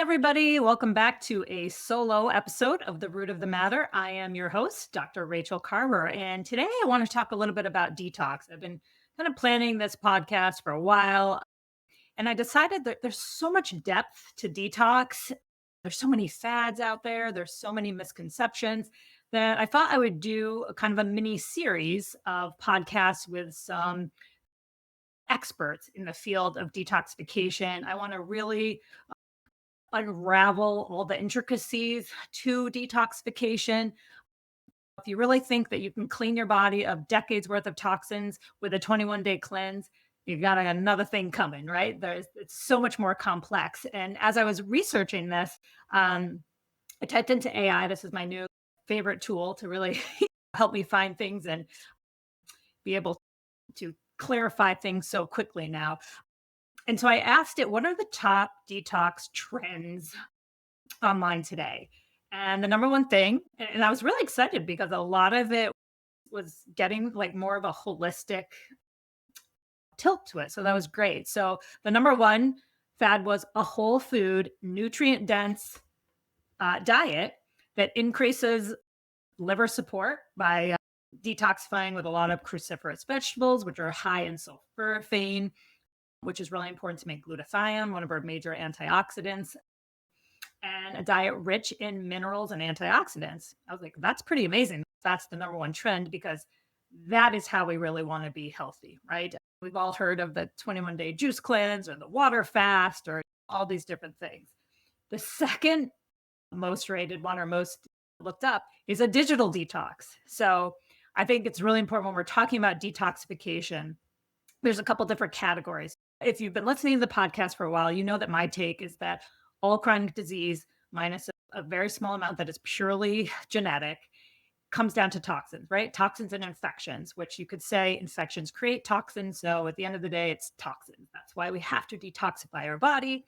everybody. Welcome back to a solo episode of The Root of the Matter. I am your host, Dr. Rachel Carver. And today I want to talk a little bit about detox. I've been kind of planning this podcast for a while, and I decided that there's so much depth to detox. There's so many fads out there, there's so many misconceptions that I thought I would do a kind of a mini series of podcasts with some experts in the field of detoxification. I want to really unravel all the intricacies to detoxification. If you really think that you can clean your body of decades worth of toxins with a 21-day cleanse, you got another thing coming, right? It's so much more complex. And as I was researching this, I typed into AI. This is my new favorite tool to really help me find things and be able to clarify things so quickly now. And so I asked it, what are the top detox trends online today? And the number one thing, and I was really excited because a lot of it was getting like more of a holistic tilt to it. So that was great. So the number one fad was a whole food, nutrient dense diet that increases liver support by detoxifying with a lot of cruciferous vegetables, which are high in sulforaphane, which is really important to make glutathione, one of our major antioxidants, and a diet rich in minerals and antioxidants. I was like, that's pretty amazing. That's the number one trend because that is how we really want to be healthy, right? We've all heard of the 21-day juice cleanse or the water fast or all these different things. The second most rated one or most looked up is a digital detox. So I think it's really important when we're talking about detoxification. There's a couple different categories. If you've been listening to the podcast for a while, you know that my take is that all chronic disease, minus a very small amount that is purely genetic, comes down to toxins, right? Toxins and infections, which you could say infections create toxins. So at the end of the day, it's toxins. That's why we have to detoxify our body.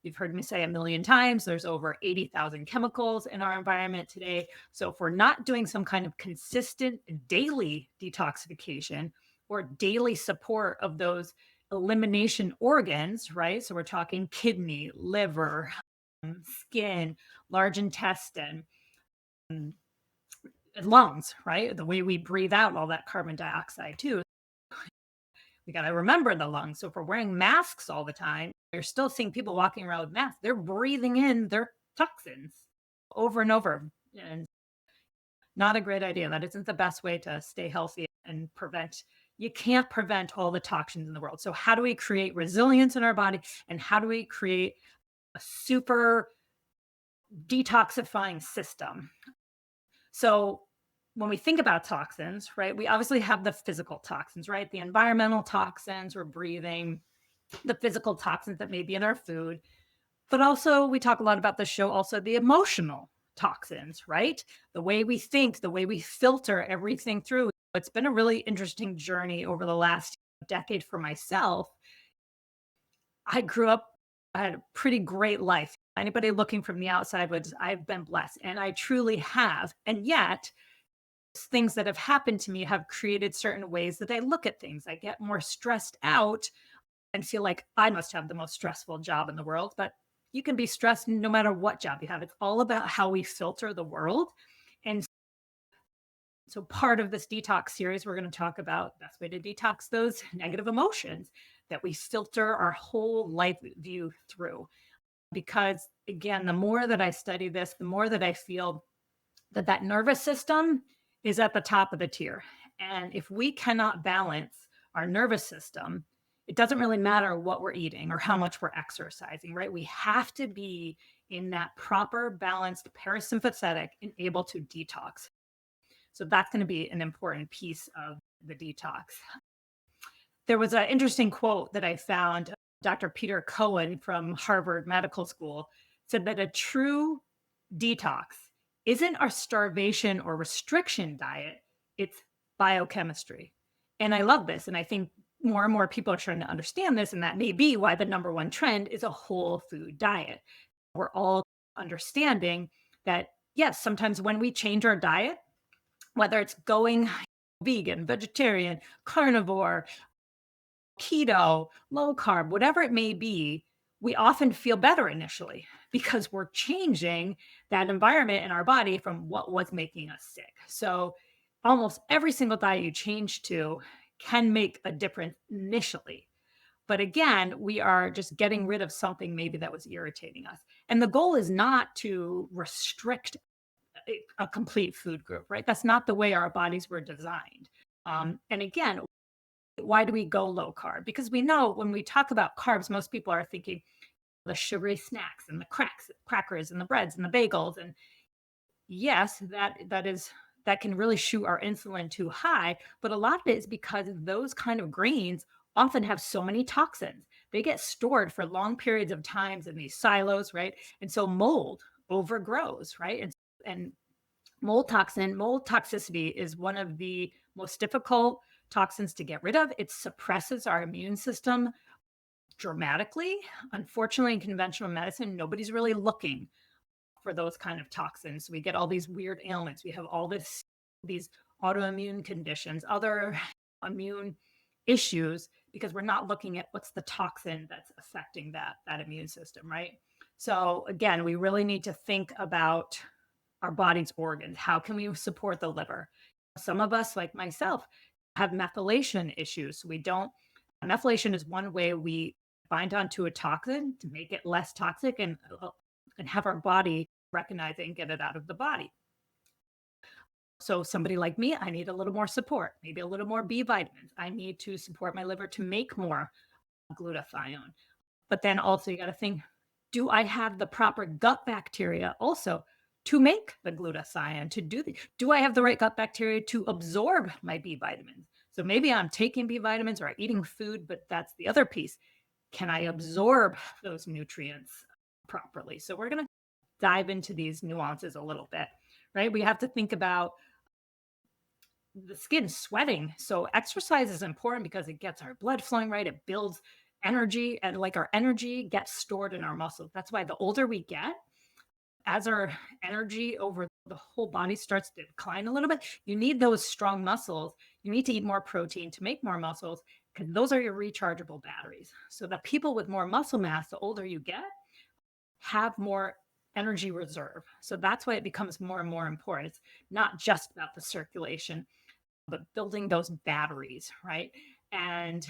You've heard me say a million times, there's over 80,000 chemicals in our environment today. So if we're not doing some kind of consistent daily detoxification or daily support of those elimination organs, right? So we're talking kidney, liver, skin, large intestine, lungs, right? The way we breathe out all that carbon dioxide too. We got to remember the lungs. So if we're wearing masks all the time, you're still seeing people walking around with masks. They're breathing in their toxins over and over. And not a great idea. That isn't the best way to stay healthy and prevent. You can't prevent all the toxins in the world. So how do we create resilience in our body? And how do we create a super detoxifying system? So when we think about toxins, right, we obviously have the physical toxins, right? The environmental toxins we're breathing, the physical toxins that may be in our food. But also, we talk a lot about the show, also the emotional toxins, right? The way we think, the way we filter everything through. It's been a really interesting journey over the last decade for myself. I grew up, I had a pretty great life. Anybody looking from the outside would, I've been blessed, and I truly have. And yet, things that have happened to me have created certain ways that I look at things. I get more stressed out and feel like I must have the most stressful job in the world. But you can be stressed no matter what job you have. It's all about how we filter the world. And so part of this detox series, we're going to talk about the best way to detox those negative emotions that we filter our whole life view through. Because again, the more that I study this, the more that I feel that nervous system is at the top of the tier. And if we cannot balance our nervous system, it doesn't really matter what we're eating or how much we're exercising, right? We have to be in that proper, balanced parasympathetic and able to detox. So that's going to be an important piece of the detox. There was an interesting quote that I found. Dr. Peter Cohen from Harvard Medical School said that a true detox isn't our starvation or restriction diet, it's biochemistry. And I love this. And I think more and more people are starting to understand this. And that may be why the number one trend is a whole food diet. We're all understanding that, yes, sometimes when we change our diet, whether it's going vegan, vegetarian, carnivore, keto, low carb, whatever it may be, we often feel better initially because we're changing that environment in our body from what was making us sick. So almost every single diet you change to can make a difference initially. But again, we are just getting rid of something maybe that was irritating us. And the goal is not to restrict a complete food group, right? That's not the way our bodies were designed. And again, why do we go low carb? Because we know when we talk about carbs, most people are thinking the sugary snacks and the crackers and the breads and the bagels. And yes, that can really shoot our insulin too high. But a lot of it is because those kind of grains often have so many toxins. They get stored for long periods of times in these silos, right? And so mold overgrows, right? And mold toxicity is one of the most difficult toxins to get rid of. It suppresses our immune system dramatically. Unfortunately, in conventional medicine, nobody's really looking for those kind of toxins. We get all these weird ailments. We have all these autoimmune conditions, other immune issues because we're not looking at what's the toxin that's affecting that immune system, right? So again, we really need to think about our body's organs. How can we support the liver? Some of us, like myself, have methylation issues. We don't, methylation is one way we bind onto a toxin to make it less toxic and have our body recognize it and get it out of the body. So somebody like me, I need a little more support, maybe a little more B vitamins. I need to support my liver to make more glutathione. But then also you got to think, do I have the proper gut bacteria also to make the glutathione to do I have the right gut bacteria to absorb my B vitamins? So maybe I'm taking B vitamins or eating food, but that's the other piece. Can I absorb those nutrients properly? So we're going to dive into these nuances a little bit, right? We have to think about the skin sweating. So exercise is important because it gets our blood flowing right. It builds energy, and like our energy gets stored in our muscles. That's why the older we get, as our energy over the whole body starts to decline a little bit, you need those strong muscles. You need to eat more protein to make more muscles because those are your rechargeable batteries. So the people with more muscle mass, the older you get, have more energy reserve. So that's why it becomes more and more important. It's not just about the circulation, but building those batteries, right? And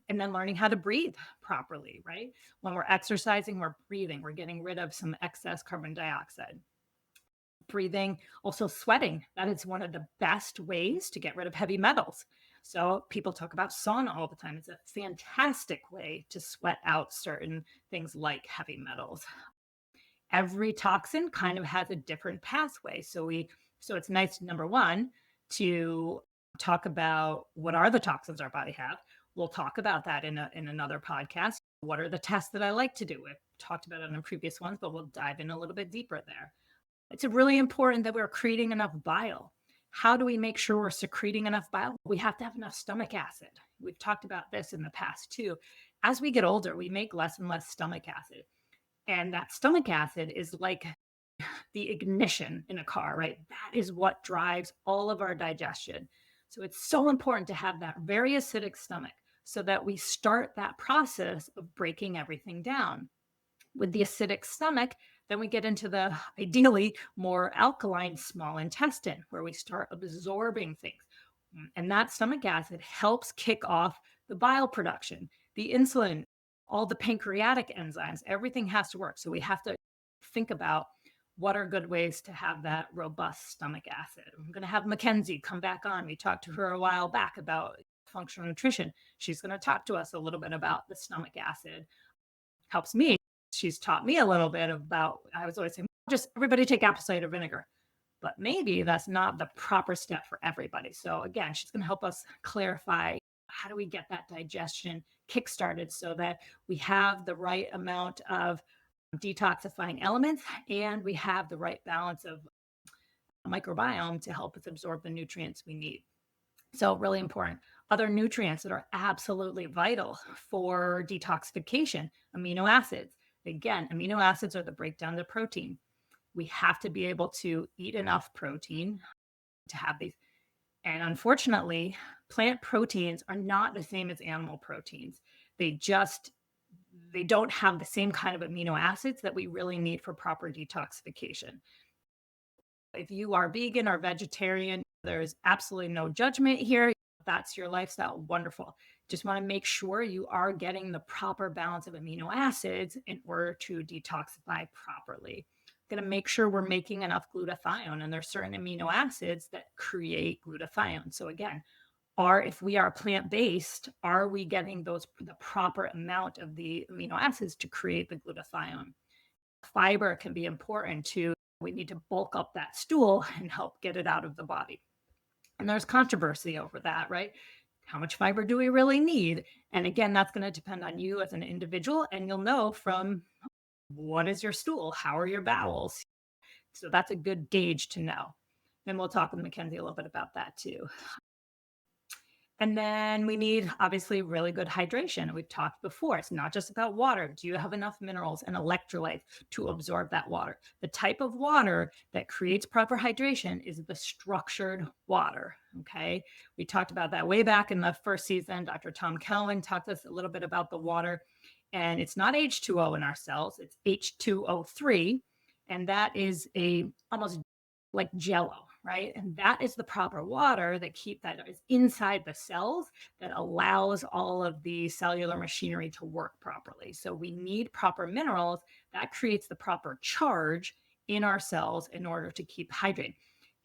and then learning how to breathe properly, right? When we're exercising, we're breathing, we're getting rid of some excess carbon dioxide. Breathing, also sweating. That is one of the best ways to get rid of heavy metals. So people talk about sauna all the time. It's a fantastic way to sweat out certain things like heavy metals. Every toxin kind of has a different pathway. So it's nice, number one, to talk about what are the toxins our body have. We'll talk about that in another podcast. What are the tests that I like to do? We've talked about it in the previous ones, but we'll dive in a little bit deeper there. It's really important that we're creating enough bile. How do we make sure we're secreting enough bile? We have to have enough stomach acid. We've talked about this in the past too. As we get older, we make less and less stomach acid. And that stomach acid is like the ignition in a car, right? That is what drives all of our digestion. So it's so important to have that very acidic stomach so that we start that process of breaking everything down. With the acidic stomach, then we get into the ideally more alkaline small intestine where we start absorbing things. And that stomach acid helps kick off the bile production, the insulin, all the pancreatic enzymes, everything has to work. So we have to think about what are good ways to have that robust stomach acid. I'm going to have Mackenzie come back on. We talked to her a while back about functional nutrition. She's going to talk to us a little bit about the stomach acid. Helps me. She's taught me a little bit about, I was always saying, just everybody take apple cider vinegar. But maybe that's not the proper step for everybody. So again, she's going to help us clarify how do we get that digestion kickstarted so that we have the right amount of detoxifying elements and we have the right balance of microbiome to help us absorb the nutrients we need. So really important. Other nutrients that are absolutely vital for detoxification, amino acids. Again, amino acids are the breakdown to protein. We have to be able to eat enough protein to have these. And unfortunately, plant proteins are not the same as animal proteins. They just they don't have the same kind of amino acids that we really need for proper detoxification. If you are vegan or vegetarian, there's absolutely no judgment here. That's your lifestyle. Wonderful. Just want to make sure you are getting the proper balance of amino acids in order to detoxify properly. Going to make sure we're making enough glutathione, and there's certain amino acids that create glutathione. So again, if we are plant-based, are we getting the proper amount of the amino acids to create the glutathione? Fiber can be important too. We need to bulk up that stool and help get it out of the body. And there's controversy over that, right? How much fiber do we really need? And again, that's going to depend on you as an individual. And you'll know from what is your stool? How are your bowels? So that's a good gauge to know. And we'll talk with Mackenzie a little bit about that too. And then we need obviously really good hydration. We've talked before, it's not just about water. Do you have enough minerals and electrolytes to absorb that water? The type of water that creates proper hydration is the structured water. Okay. We talked about that way back in the first season. Dr. Tom Kelvin talked to us a little bit about the water, and it's not H2O in our cells, it's H2O3. And that is a almost like jello, right? And that is the proper water that is inside the cells that allows all of the cellular machinery to work properly. So we need proper minerals that creates the proper charge in our cells in order to keep hydrated.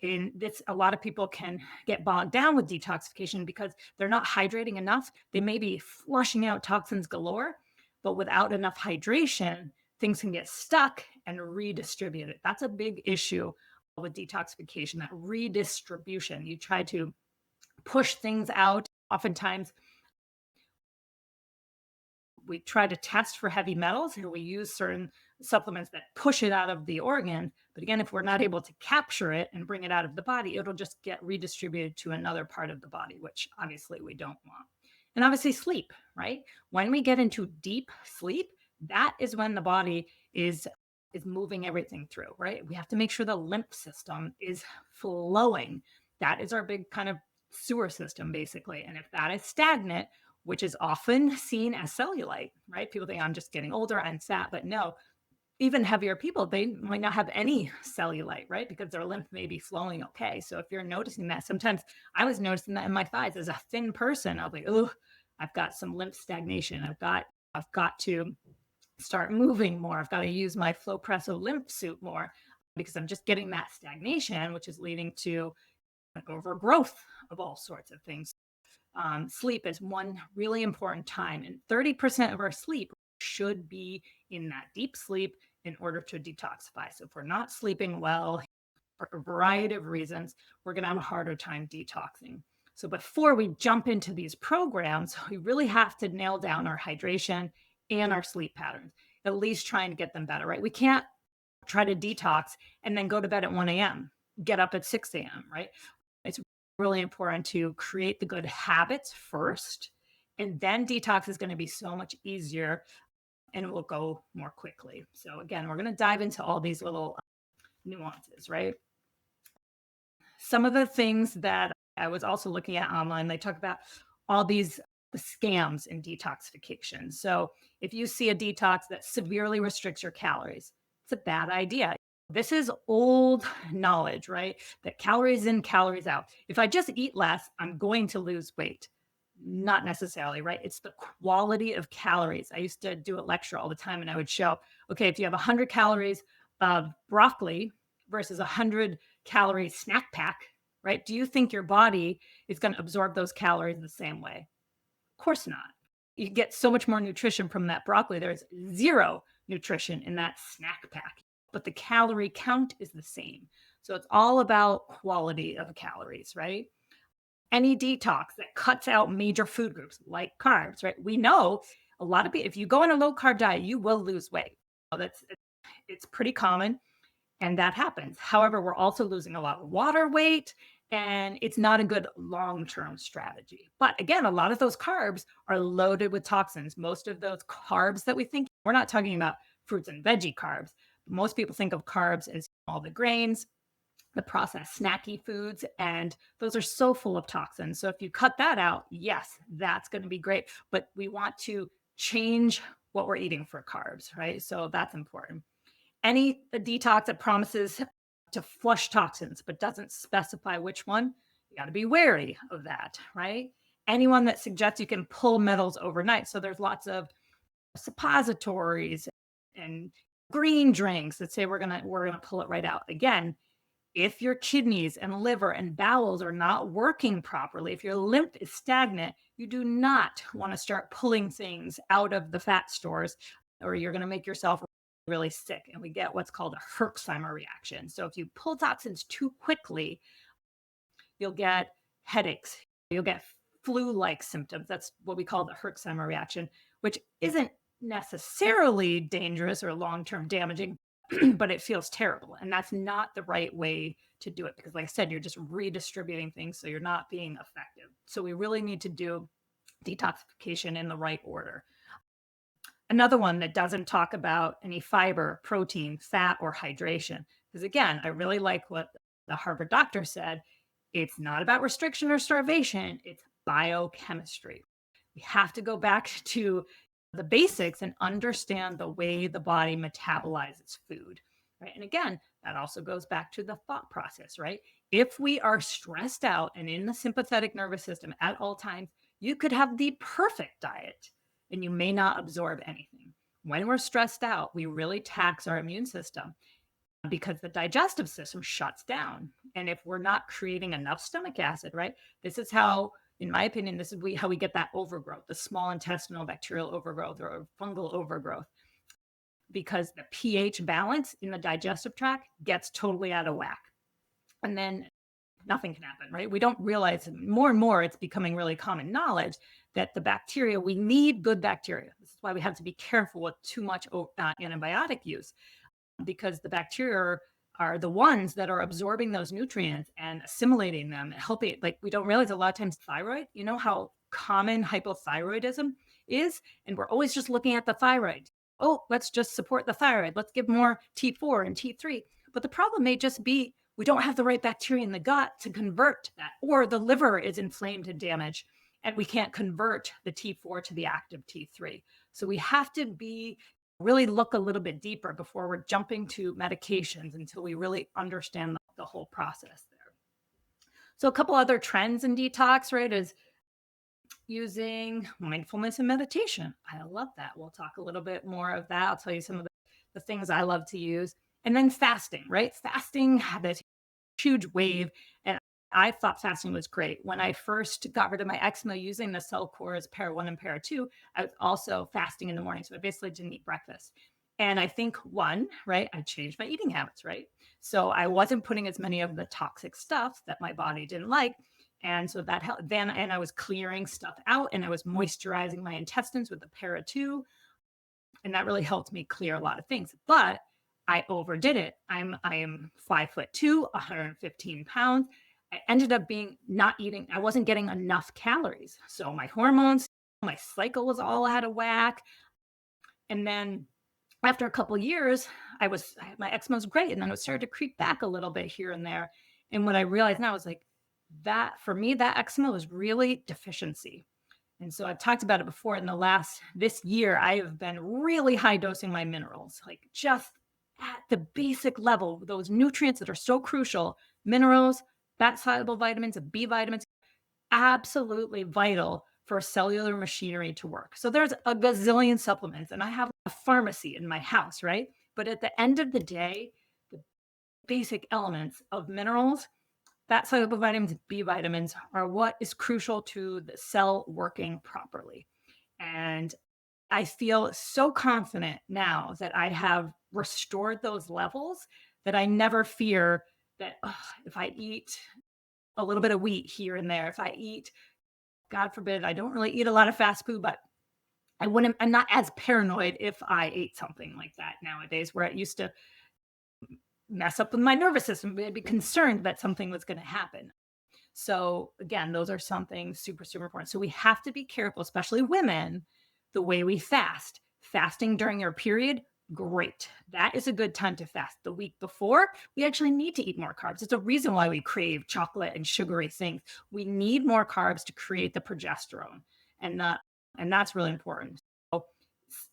And this, a lot of people can get bogged down with detoxification because they're not hydrating enough. They may be flushing out toxins galore, but without enough hydration, things can get stuck and redistributed. That's a big issue with detoxification, that redistribution. You try to push things out. Oftentimes, we try to test for heavy metals and we use certain supplements that push it out of the organ. But again, if we're not able to capture it and bring it out of the body, it'll just get redistributed to another part of the body, which obviously we don't want. And obviously, sleep, right? When we get into deep sleep, that is when the body is moving everything through, right? We have to make sure the lymph system is flowing. That is our big kind of sewer system, basically. And if that is stagnant, which is often seen as cellulite, right? People think I'm just getting older, I'm fat, but no, even heavier people, they might not have any cellulite, right? Because their lymph may be flowing okay. So if you're noticing that, sometimes I was noticing that in my thighs as a thin person. I'll be, oh, I've got some lymph stagnation. I've got to start moving more. I've got to use my Flowpresso lymph suit more because I'm just getting that stagnation, which is leading to like overgrowth of all sorts of things. Sleep is one really important time, and 30% of our sleep should be in that deep sleep in order to detoxify. So if we're not sleeping well for a variety of reasons, we're going to have a harder time detoxing. So before we jump into these programs, we really have to nail down our hydration and our sleep patterns, at least trying to get them better, right? We can't try to detox and then go to bed at 1 a.m., get up at 6 a.m., right? It's really important to create the good habits first, and then detox is going to be so much easier and it will go more quickly. So again, we're going to dive into all these little nuances, right? Some of the things that I was also looking at online, they talk about all these scams in detoxification. So if you see a detox that severely restricts your calories, it's a bad idea. This is old knowledge, right? That calories in, calories out. If I just eat less, I'm going to lose weight. Not necessarily, right? It's the quality of calories. I used to do a lecture all the time and I would show, okay, if you have 100 calories of broccoli versus 100 calorie snack pack, right? Do you think your body is going to absorb those calories the same way? Of course not. You get so much more nutrition from that broccoli. There's zero nutrition in that snack pack, but the calorie count is the same. So it's all about quality of calories, right? Any detox that cuts out major food groups like carbs, right? We know a lot of people, if you go on a low carb diet, you will lose weight. It's pretty common and that happens. However, we're also losing a lot of water weight and it's not a good long-term strategy. But again, a lot of those carbs are loaded with toxins. Most of those carbs that we think, we're not talking about fruits and veggie carbs. Most people think of carbs as all the grains, the processed snacky foods, and those are so full of toxins. So if you cut that out, yes, that's going to be great. But we want to change what we're eating for carbs, right? So that's important. Any detox that promises to flush toxins but doesn't specify which one, you got to be wary of that, right? Anyone that suggests you can pull metals overnight. So there's lots of suppositories and green drinks that say we're gonna pull it right out. Again, if your kidneys and liver and bowels are not working properly, if your lymph is stagnant, you do not want to start pulling things out of the fat stores, or you're going to make yourself really sick. And we get what's called a Herxheimer reaction. So if you pull toxins too quickly, you'll get headaches, you'll get flu-like symptoms. That's what we call the Herxheimer reaction, which isn't necessarily dangerous or long-term damaging, but it feels terrible. And that's not the right way to do it because, like I said, you're just redistributing things, so you're not being effective. So we really need to do detoxification in the right order. Another one that doesn't talk about any fiber, protein, fat, or hydration. Because again, I really like what the Harvard doctor said. It's not about restriction or starvation, it's biochemistry. We have to go back to the basics and understand the way the body metabolizes food. Right. And again, that also goes back to the thought process, right? If we are stressed out and in the sympathetic nervous system at all times, you could have the perfect diet and you may not absorb anything. When we're stressed out, we really tax our immune system because the digestive system shuts down. And if we're not creating enough stomach acid, right? This is how, in my opinion, this is how we get that overgrowth, the small intestinal bacterial overgrowth or fungal overgrowth, because the pH balance in the digestive tract gets totally out of whack. And then nothing can happen, right? We don't realize more and more it's becoming really common knowledge that the bacteria, we need good bacteria. This is why we have to be careful with too much antibiotic use because the bacteria are the ones that are absorbing those nutrients and assimilating them and helping. Like we don't realize a lot of times thyroid, you know how common hypothyroidism is? And we're always just looking at the thyroid. Oh, let's just support the thyroid. Let's give more T4 and T3. But the problem may just be we don't have the right bacteria in the gut to convert that, or the liver is inflamed and damaged, and we can't convert the T4 to the active T3. So we have to be really look a little bit deeper before we're jumping to medications until we really understand the whole process there. So a couple other trends in detox, right, is using mindfulness and meditation. I love that. We'll talk a little bit more of that. I'll tell you some of the things I love to use. And then fasting, right? Fasting had this huge wave. And I thought fasting was great. When I first got rid of my eczema using the cell cores para 1 and para 2, I was also fasting in the morning. So I basically didn't eat breakfast. And I think one, right, I changed my eating habits, right? So I wasn't putting as many of the toxic stuff that my body didn't like. And so that helped then, and I was clearing stuff out and I was moisturizing my intestines with the para 2. And that really helped me clear a lot of things. But I overdid it. I am 5'2", 115 pounds. I ended up being not eating. I wasn't getting enough calories. So my hormones, my cycle was all out of whack. And then after a couple of years, my eczema was great. And then it started to creep back a little bit here and there. And what I realized now was like that for me, that eczema was really deficiency. And so I've talked about it before in this year, I have been really high dosing my minerals, like just at the basic level, those nutrients that are so crucial, minerals, fat soluble vitamins, B vitamins, absolutely vital for cellular machinery to work. So there's a gazillion supplements and I have a pharmacy in my house, right? But at the end of the day, the basic elements of minerals, fat soluble vitamins, B vitamins are what is crucial to the cell working properly. And I feel so confident now that I have restored those levels that I never fear that if I eat a little bit of wheat here and there, if I eat, God forbid, I don't really eat a lot of fast food, but I'm not as paranoid if I ate something like that nowadays, where it used to mess up with my nervous system. I'd be concerned that something was going to happen. So again, those are something super, super important. So we have to be careful, especially women, the way we fast. Fasting during your period, great. That is a good time to fast. The week before, we actually need to eat more carbs. It's a reason why we crave chocolate and sugary things. We need more carbs to create the progesterone, and that's really important. So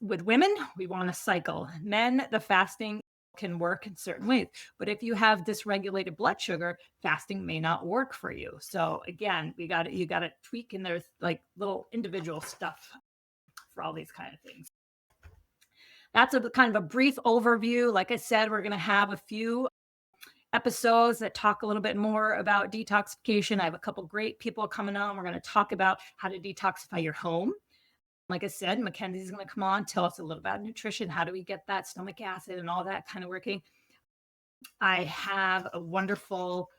With women, we want to cycle. Men, the fasting can work in certain ways. But if you have dysregulated blood sugar, fasting may not work for you. So again, you got to tweak, and there's like little individual stuff for all these kind of things. That's a kind of a brief overview. Like I said, we're going to have a few episodes that talk a little bit more about detoxification. I have a couple great people coming on. We're going to talk about how to detoxify your home. Like I said, Mackenzie's going to come on, tell us a little about nutrition. How do we get that stomach acid and all that kind of working? I have a wonderful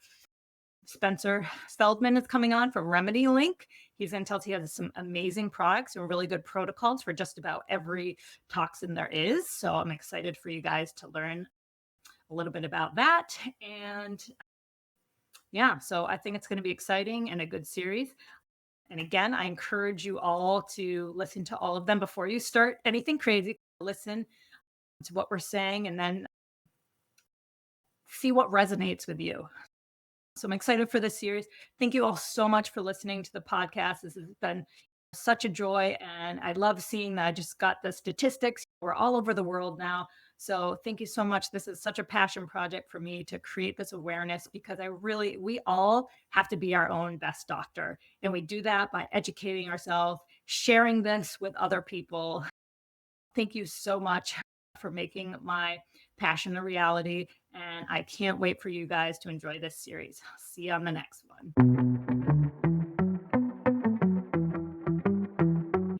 Spencer Feldman is coming on from Remedy Link. He's going to tell us he has some amazing products and really good protocols for just about every toxin there is. So I'm excited for you guys to learn a little bit about that. And yeah, so I think it's going to be exciting and a good series. And again, I encourage you all to listen to all of them before you start anything crazy. Listen to what we're saying and then see what resonates with you. So I'm excited for this series. Thank you all so much for listening to the podcast. This has been such a joy. And I love seeing that I just got the statistics. We're all over the world now. So thank you so much. This is such a passion project for me to create this awareness, because we all have to be our own best doctor. And we do that by educating ourselves, sharing this with other people. Thank you so much for making my passion a reality. And I can't wait for you guys to enjoy this series. See you on the next one.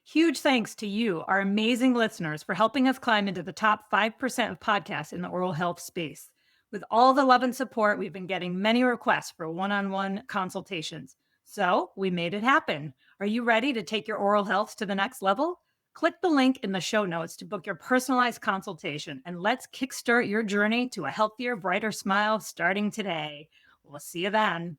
Huge thanks to you, our amazing listeners, for helping us climb into the top 5% of podcasts in the oral health space. With all the love and support, we've been getting many requests for one-on-one consultations. So we made it happen. Are you ready to take your oral health to the next level? Click the link in the show notes to book your personalized consultation, and let's kickstart your journey to a healthier, brighter smile starting today. We'll see you then.